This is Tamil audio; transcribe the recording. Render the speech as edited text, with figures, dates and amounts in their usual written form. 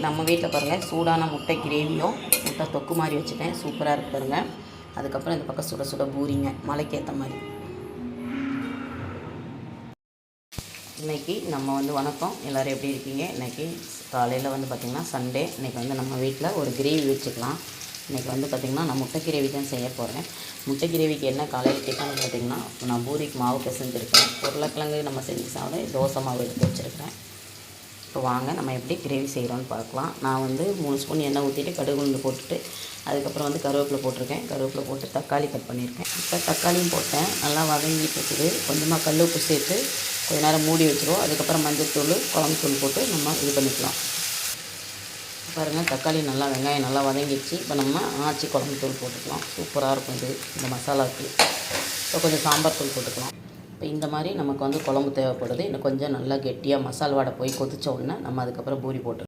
நம்ம வீட்டில் பாருங்கள் சூடான முட்டை கிரேவியும் முட்டை தொக்கு மாதிரி வச்சுட்டேன். சூப்பராக இருக்கு பாருங்கள். அதுக்கப்புறம் இந்த பக்கம் சுட சுட பூரிங்க மலைக்கேற்ற மாதிரி. இன்றைக்கி நம்ம வணக்கம், எல்லோரும் எப்படி இருக்கீங்க? இன்றைக்கி காலையில் பார்த்திங்கன்னா சண்டே. இன்றைக்கி நம்ம வீட்டில் ஒரு கிரேவி வச்சுக்கலாம். இன்றைக்கி பார்த்திங்கன்னா நான் முட்டை கிரேவி தான் செய்ய போகிறேன். முட்டை கிரேவிக்கு என்ன காலையில் டிஃபன் பார்த்திங்கன்னா நான் பூரிக்கு மாவு பிசைஞ்சிருக்கேன். உருளைக்கிழங்கு நம்ம செஞ்சு சாப்பிட தோசை மாவு எடுத்து வச்சுருக்கிறேன். இப்போ வாங்க நம்ம எப்படி கிரேவி செய்கிறோன்னு பார்க்கலாம். நான் 3 ஸ்பூன் எண்ணெய் ஊற்றிட்டு கடுகு உளுந்து போட்டுட்டு அதுக்கப்புறம் கருவேப்பிலை போட்டிருக்கேன். கருவேப்பிலை போட்டு தக்காளி கட் பண்ணியிருக்கேன். இப்போ தக்காளியும் போட்டேன், நல்லா வதங்கிட்டு இருக்குது. கொஞ்சமாக கல் உப்பு சேர்த்து கொஞ்ச நேரம் மூடி வச்சுருவோம். அதுக்கப்புறம் மஞ்சள்தூள் குழம்பு தூள் போட்டு நம்ம இது பண்ணிக்கலாம். பாருங்கள், தக்காளி நல்லா வெங்காயம் நல்லா வதங்கிடுச்சு. இப்போ நம்ம ஆச்சி குழம்பு தூள் போட்டுக்கலாம். சூப்பராக இருக்கும் இது இந்த மசாலாவுக்கு. இப்போ கொஞ்சம் சாம்பார் தூள் போட்டுக்கலாம். இப்போ இந்த மாதிரி நமக்கு குழம்பு தேவைப்படுது. இன்னும் கொஞ்சம் நல்லா கெட்டியாக மசால் வாடை போய் கொதித்த உடனே நம்ம அதுக்கப்புறம் பூரி போட்டு